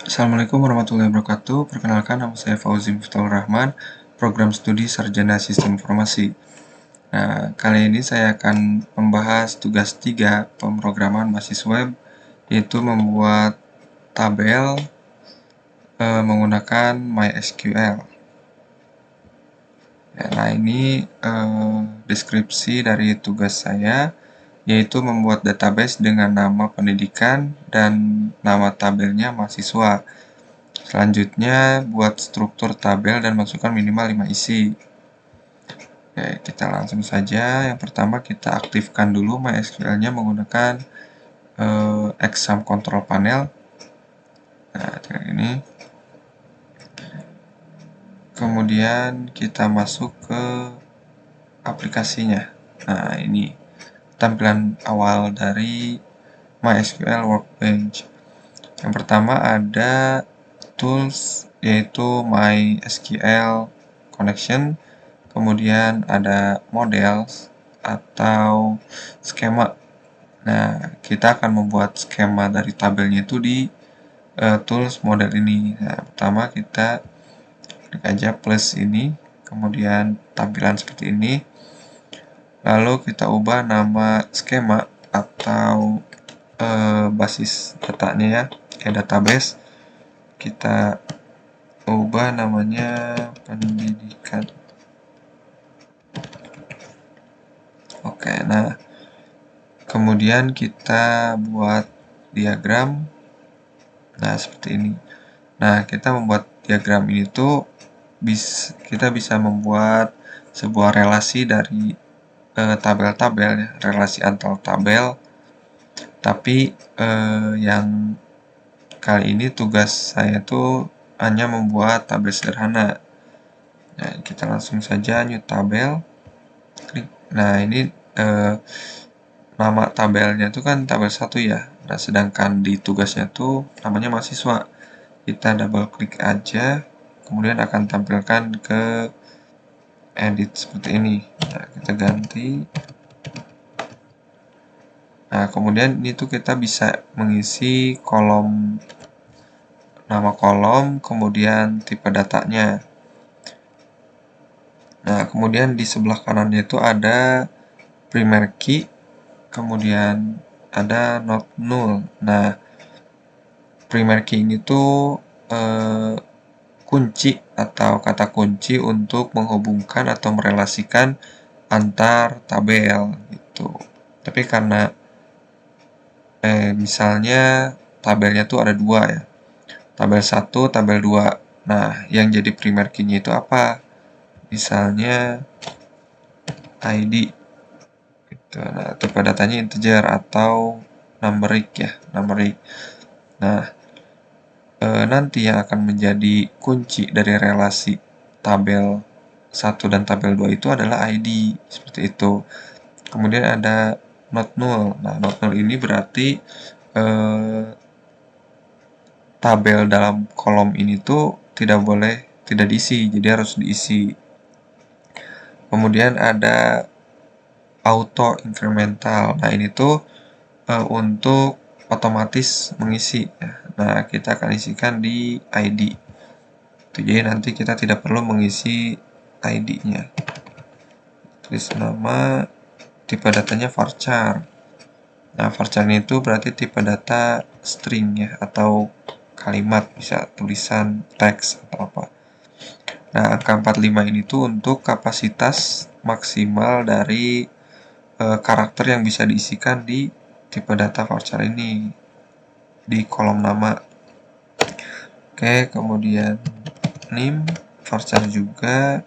Assalamualaikum warahmatullahi wabarakatuh. Perkenalkan, nama saya Fauzi Miftahul Rahman, Program Studi Sarjana Sistem Informasi. Nah, kali ini saya akan membahas tugas 3 pemrograman basis web, yaitu membuat tabel menggunakan MySQL. Ya, nah, ini deskripsi dari tugas saya, yaitu membuat database dengan nama pendidikan dan nama tabelnya mahasiswa. Selanjutnya, buat struktur tabel dan masukkan minimal 5 isi. Oke, kita langsung saja. Yang pertama, kita aktifkan dulu MySQL-nya menggunakan exam control panel. Nah, dengan ini. Kemudian kita masuk ke aplikasinya. Nah, ini tampilan awal dari MySQL Workbench. Yang pertama ada tools, yaitu MySQL Connection. Kemudian ada models atau skema. Nah, kita akan membuat skema dari tabelnya itu di tools model ini. Nah, pertama kita klik aja plus ini, kemudian tampilan seperti ini. Lalu kita ubah nama skema atau basis datanya ya, kayak database. Kita ubah namanya pendidikan. Oke, nah kemudian kita buat diagram. Nah, seperti ini. Nah, kita membuat diagram ini tuh kita bisa membuat sebuah relasi dari tabel-tabel ya, relasi antar tabel. Tapi yang kali ini tugas saya tuh hanya membuat tabel sederhana. Nah, kita langsung saja new tabel. Klik. Nah, ini nama tabelnya itu kan tabel 1 ya. Nah, sedangkan di tugasnya tuh namanya mahasiswa. Kita double klik aja, kemudian akan tampilkan ke edit seperti ini. Nah, kita ganti. Nah, kemudian ini tuh kita bisa mengisi kolom, nama kolom, kemudian tipe datanya. Nah, kemudian di sebelah kanannya itu ada primary key, kemudian ada not null. Nah, primary key ini tuh kunci atau kata kunci untuk menghubungkan atau merelasikan antar tabel gitu. Tapi karena misalnya tabelnya tuh ada 2 ya. Tabel 1, tabel 2. Nah, yang jadi primary key-nya itu apa? Misalnya ID gitu. Nah, tipe datanya integer atau numeric ya, numeric. Nah, nanti yang akan menjadi kunci dari relasi tabel 1 dan tabel 2 itu adalah ID, seperti itu. Kemudian ada not null. Nah, not null ini berarti tabel dalam kolom ini tuh tidak diisi, jadi harus diisi. Kemudian ada auto incremental. Nah, ini tuh untuk otomatis mengisi ya. Nah, kita akan isikan di ID. Jadi nanti kita tidak perlu mengisi ID-nya. Tulis nama, tipe datanya varchar. Nah, varchar itu berarti tipe data string ya, atau kalimat, bisa tulisan, teks, atau apa. Nah, angka 45 ini tuh untuk kapasitas maksimal dari karakter yang bisa diisikan di tipe data varchar ini, di kolom nama. Oke, kemudian name, varchar juga.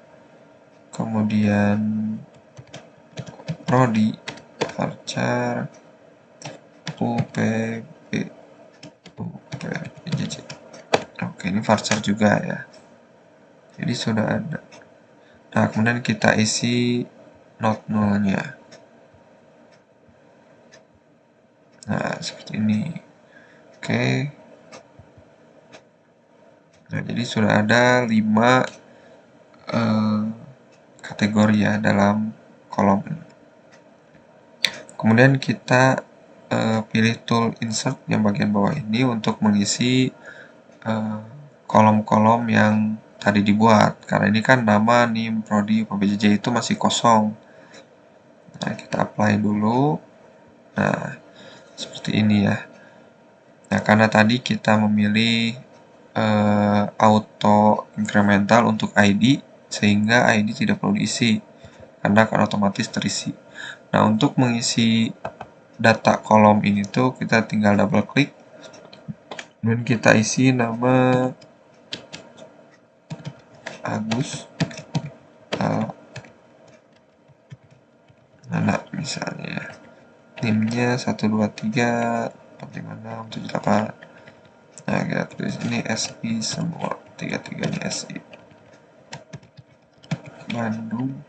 Kemudian prodi, varchar, UPB, UPBJJ. Oke, ini varchar juga ya. Jadi sudah ada. Nah, kemudian kita isi not null-nya. Nah, seperti ini. Oke. Nah, jadi sudah ada 5 kategori ya dalam kolom ini. Kemudian kita pilih tool insert yang bagian bawah ini untuk mengisi kolom-kolom yang tadi dibuat. Karena ini kan nama, NIM, Prodi, PBJJ itu masih kosong. Nah, kita apply dulu. Nah, seperti ini ya. Nah, karena tadi kita memilih auto incremental untuk ID, sehingga ID tidak perlu diisi, karena akan otomatis terisi. Nah, untuk mengisi data kolom ini tuh kita tinggal double klik, kemudian kita isi nama Agus Nana misalnya ya. NIM-nya 123 45678. Nah, kita tulis ini SI semua, tiga-tiganya SI. Bandung,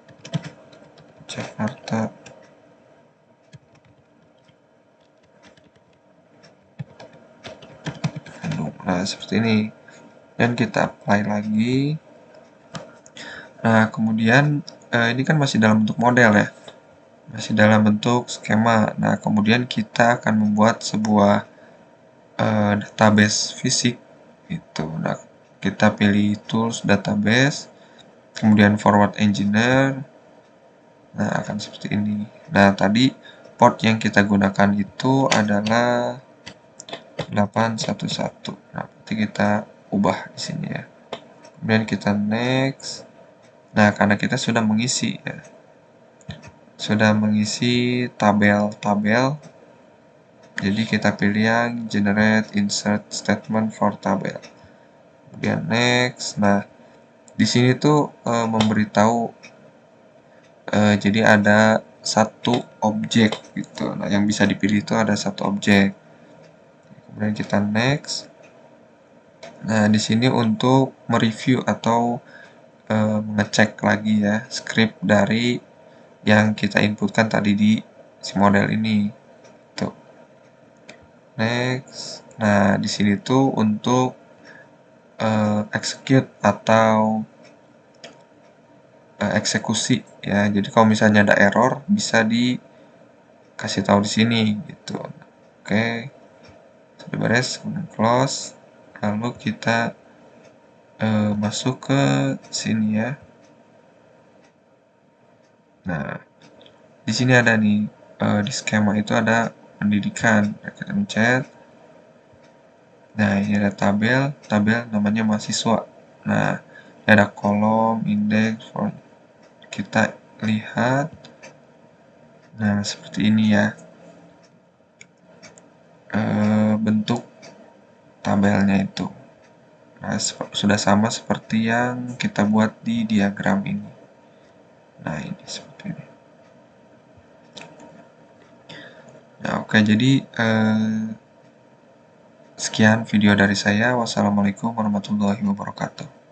Jakarta, Bandung. Nah, seperti ini. Dan kita apply lagi. Nah, kemudian ini kan masih dalam bentuk model ya. Masih dalam bentuk skema. Nah, kemudian kita akan membuat sebuah database fisik itu. Nah, kita pilih tools database, kemudian forward engineer. Nah, akan seperti ini. Nah, tadi port yang kita gunakan itu adalah 811. Nah, nanti kita ubah di sini ya. Kemudian kita next. Nah, karena kita sudah mengisi ya. Sudah mengisi tabel-tabel. Jadi kita pilih yang generate insert statement for tabel. Kemudian next. Nah, di sini tuh memberitahu jadi ada satu objek gitu. Nah, yang bisa dipilih itu ada satu objek. Kemudian kita next. Nah, di sini untuk mereview atau mengecek lagi ya script dari yang kita inputkan tadi di si model ini. Tuh. Next. Nah, di sini tuh untuk execute atau eksekusi ya. Jadi kalau misalnya ada error bisa dikasih tahu di sini gitu. Oke. Sudah beres, kemudian close. Lalu kita masuk ke sini ya. Nah, di sini ada nih di skema itu ada pendidikan. Nah, kita pencet. Nah, ini ada tabel namanya mahasiswa. Nah, ini ada kolom, indeks, form. Kita lihat. Nah, seperti ini ya. Bentuk tabelnya itu. Nah, sudah sama seperti yang kita buat di diagram ini. Nah, ini seperti ini. Nah, oke, jadi sekian video dari saya. Wassalamualaikum warahmatullahi wabarakatuh.